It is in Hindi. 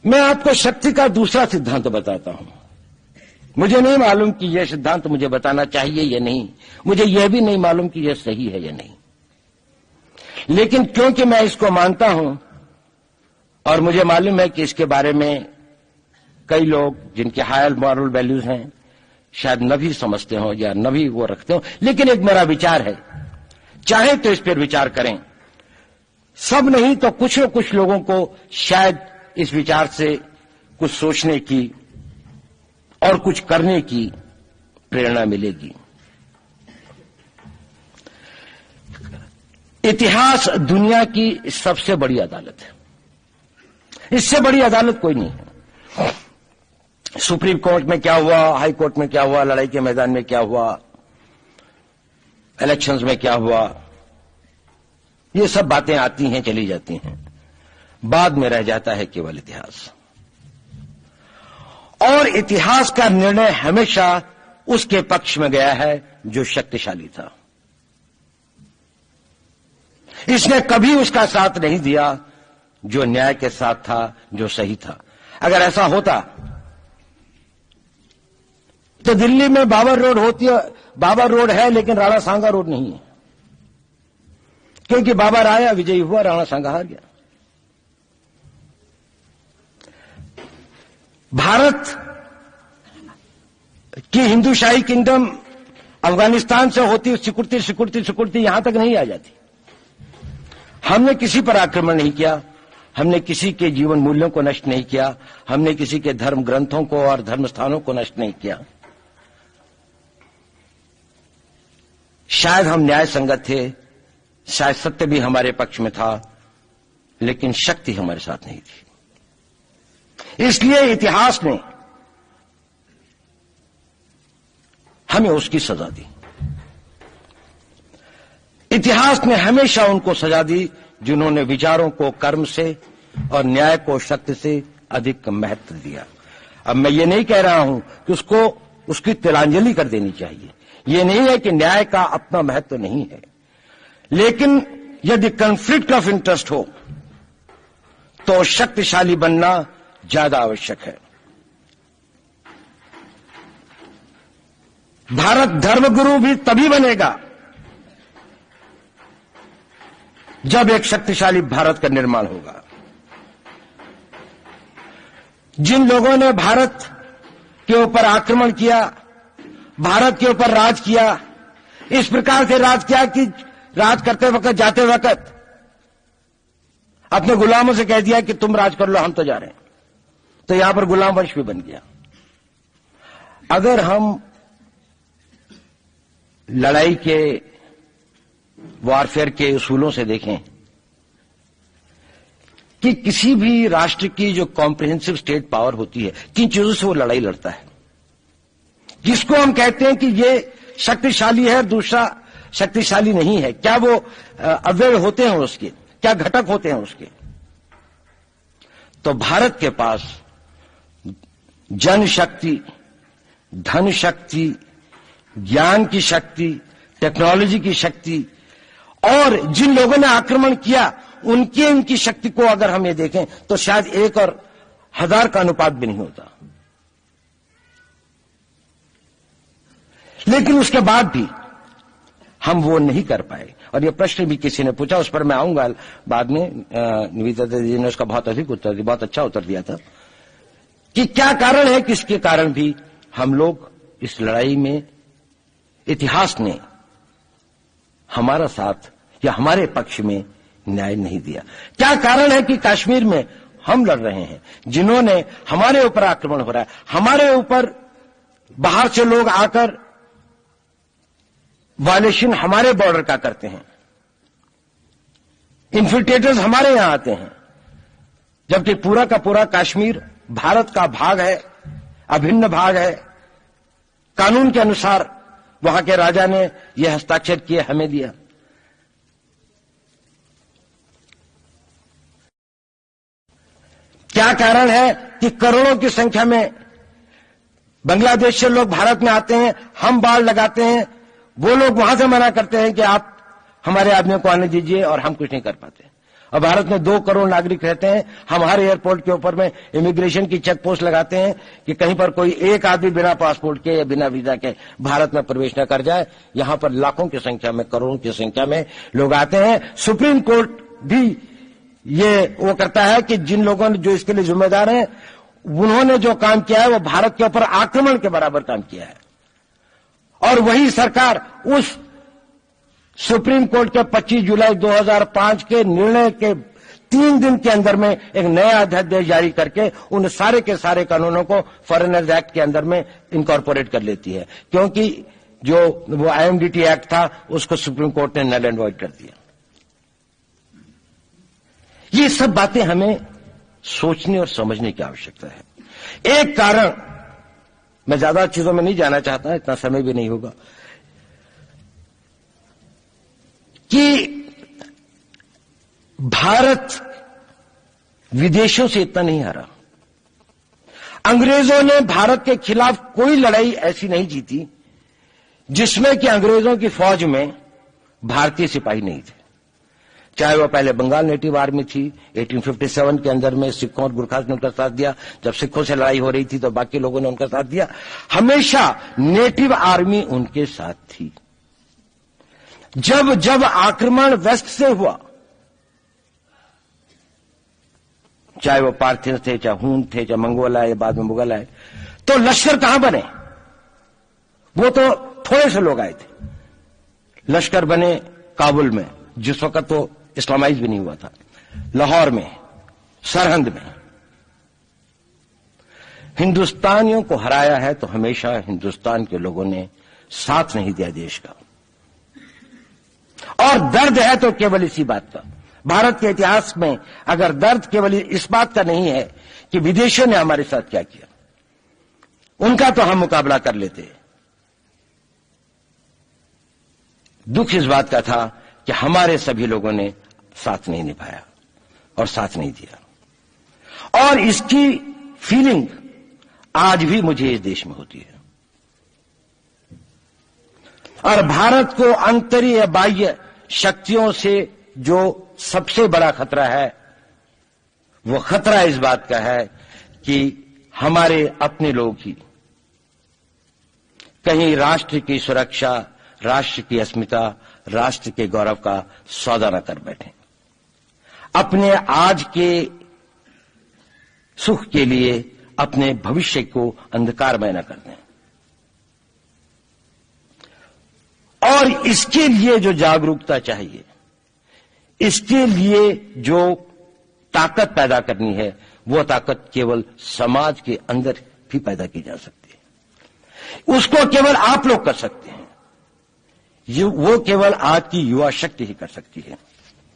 मैं आपको शक्ति का दूसरा सिद्धांत बताता हूं। मुझे नहीं मालूम कि यह सिद्धांत मुझे बताना चाहिए या नहीं, मुझे यह भी नहीं मालूम कि यह सही है या नहीं, लेकिन क्योंकि मैं इसको मानता हूं और मुझे मालूम है कि इसके बारे में कई लोग जिनके हायर मॉरल वैल्यूज हैं शायद न भी समझते हो या न भी वो रखते हो, लेकिन एक मेरा विचार है, चाहे तो इस पर विचार करें। सब नहीं तो कुछ न कुछ लोगों को शायद इस विचार से कुछ सोचने की और कुछ करने की प्रेरणा मिलेगी। इतिहास दुनिया की सबसे बड़ी अदालत है, इससे बड़ी अदालत कोई नहीं है। सुप्रीम कोर्ट में क्या हुआ, हाई कोर्ट में क्या हुआ, लड़ाई के मैदान में क्या हुआ, इलेक्शंस में क्या हुआ, ये सब बातें आती हैं चली जाती हैं, बाद में रह जाता है केवल इतिहास। और इतिहास का निर्णय हमेशा उसके पक्ष में गया है जो शक्तिशाली था। इसने कभी उसका साथ नहीं दिया जो न्याय के साथ था, जो सही था। अगर ऐसा होता तो दिल्ली में बाबर रोड होती है, बाबर रोड है लेकिन राणा सांगा रोड नहीं है, क्योंकि बाबर आया, विजयी हुआ, राणा सांगा हार गया। भारत की हिंदूशाही किंगडम अफगानिस्तान से होती सिकुड़ती सिकुड़ती सिकुड़ती यहां तक नहीं आ जाती। हमने किसी पर आक्रमण नहीं किया, हमने किसी के जीवन मूल्यों को नष्ट नहीं किया, हमने किसी के धर्म ग्रंथों को और धर्म स्थानों को नष्ट नहीं किया। शायद हम न्याय संगत थे, शायद सत्य भी हमारे पक्ष में था, लेकिन शक्ति हमारे साथ नहीं थी। इसलिए इतिहास ने हमें उसकी सजा दी। इतिहास ने हमेशा उनको सजा दी जिन्होंने विचारों को कर्म से और न्याय को शक्ति से अधिक महत्व दिया। अब मैं ये नहीं कह रहा हूं कि उसको उसकी तिलांजलि कर देनी चाहिए, ये नहीं है कि न्याय का अपना महत्व नहीं है, लेकिन यदि कॉन्फ्लिक्ट ऑफ इंटरेस्ट हो तो शक्तिशाली बनना ज्यादा आवश्यक है। भारत धर्मगुरु भी तभी बनेगा जब एक शक्तिशाली भारत का निर्माण होगा। जिन लोगों ने भारत के ऊपर आक्रमण किया, भारत के ऊपर राज किया, इस प्रकार से राज किया कि राज करते वक्त, जाते वक्त अपने गुलामों से कह दिया कि तुम राज कर लो, हम तो जा रहे हैं, तो यहां पर गुलाम वंश भी बन गया। अगर हम लड़ाई के वॉरफेयर के उसूलों से देखें कि किसी भी राष्ट्र की जो कॉम्प्रिहेंसिव स्टेट पावर होती है, किन चीजों से वो लड़ाई लड़ता है, जिसको हम कहते हैं कि ये शक्तिशाली है, दूसरा शक्तिशाली नहीं है, क्या वो अव्यय होते हैं उसके, क्या घटक होते हैं उसके। तो भारत के पास जनशक्ति, धन शक्ति, ज्ञान की शक्ति, टेक्नोलॉजी की शक्ति, और जिन लोगों ने आक्रमण किया उनकी शक्ति को अगर हम ये देखें तो शायद 1 और 1000 का अनुपात भी नहीं होता। लेकिन उसके बाद भी हम वो नहीं कर पाए। और ये प्रश्न भी किसी ने पूछा, उस पर मैं आऊंगा बाद में। निवेदिता जी ने उसका बहुत अधिक उत्तर दिया, बहुत अच्छा उत्तर दिया था कि क्या कारण है, किसके कारण भी हम लोग इस लड़ाई में इतिहास ने हमारा साथ या हमारे पक्ष में न्याय नहीं दिया। क्या कारण है कि कश्मीर में हम लड़ रहे हैं, जिन्होंने हमारे ऊपर आक्रमण हो रहा है, हमारे ऊपर बाहर से लोग आकर वायलेशन हमारे बॉर्डर का करते हैं, इन्फिल्ट्रेटर्स हमारे यहां आते हैं, जबकि पूरा का पूरा कश्मीर भारत का भाग है, अभिन्न भाग है। कानून के अनुसार वहां के राजा ने यह हस्ताक्षर किए, हमें दिया। क्या कारण है कि करोड़ों की संख्या में बांग्लादेश से लोग भारत में आते हैं, हम बाड़ लगाते हैं, वो लोग वहां से मना करते हैं कि आप हमारे आदमियों को आने दीजिए, और हम कुछ नहीं कर पाते। और भारत में 2 करोड़ नागरिक रहते हैं। हम हर एयरपोर्ट के ऊपर में इमिग्रेशन की चेक पोस्ट लगाते हैं कि कहीं पर कोई एक आदमी बिना पासपोर्ट के या बिना वीजा के भारत में प्रवेश न कर जाए। यहां पर लाखों की संख्या में, करोड़ों की संख्या में लोग आते हैं। सुप्रीम कोर्ट भी ये वो करता है कि जिन लोगों ने जो इसके लिए जिम्मेदार हैं, उन्होंने जो काम किया है वो भारत के ऊपर आक्रमण के बराबर काम किया है। और वही सरकार उस सुप्रीम कोर्ट के 25 जुलाई 2005 के निर्णय के 3 दिन के अंदर में एक नया अध्यादेश जारी करके उन सारे के सारे कानूनों को फॉरेनर्स एक्ट के अंदर में इनकॉर्पोरेट कर लेती है, क्योंकि जो वो IMDT एक्ट था उसको सुप्रीम कोर्ट ने नल एंड वॉइड कर दिया। ये सब बातें हमें सोचने और समझने की आवश्यकता है। एक कारण, मैं ज्यादा चीजों में नहीं जाना चाहता, इतना समय भी नहीं होगा, कि भारत विदेशों से इतना नहीं हारा। अंग्रेजों ने भारत के खिलाफ कोई लड़ाई ऐसी नहीं जीती जिसमें कि अंग्रेजों की फौज में भारतीय सिपाही नहीं थे। चाहे वह पहले बंगाल नेटिव आर्मी थी, 1857 के अंदर में सिखों और गुरखास ने उनका साथ दिया। जब सिखों से लड़ाई हो रही थी तो बाकी लोगों ने उनका साथ दिया। हमेशा नेटिव आर्मी उनके साथ थी। जब जब आक्रमण वेस्ट से हुआ, चाहे वो पार्थियंस थे, चाहे हून थे, चाहे मंगोल आए, बाद में मुगल आए, तो लश्कर कहां बने? वो तो थोड़े से लोग आए थे। लश्कर बने काबुल में, जिस वक्त तो इस्लामाइज भी नहीं हुआ था, लाहौर में, सरहंद में। हिंदुस्तानियों को हराया है तो हमेशा हिंदुस्तान के लोगों ने साथ नहीं दिया देश का। और दर्द है तो केवल इसी बात का। भारत के इतिहास में अगर दर्द केवल इस बात का नहीं है कि विदेशियों ने हमारे साथ क्या किया, उनका तो हम मुकाबला कर लेते। दुख इस बात का था कि हमारे सभी लोगों ने साथ नहीं निभाया और साथ नहीं दिया। और इसकी फीलिंग आज भी मुझे इस देश में होती है। और भारत को आंतरिक बाह्य शक्तियों से जो सबसे बड़ा खतरा है, वो खतरा इस बात का है कि हमारे अपने लोग ही कहीं राष्ट्र की सुरक्षा, राष्ट्र की अस्मिता, राष्ट्र के गौरव का सौदा न कर बैठे, अपने आज के सुख के लिए अपने भविष्य को अंधकारमय न कर दें। और इसके लिए जो जागरूकता चाहिए, इसके लिए जो ताकत पैदा करनी है, वो ताकत केवल समाज के अंदर भी पैदा की जा सकती है। उसको केवल आप लोग कर सकते हैं। वो केवल आज की युवा शक्ति ही कर सकती है।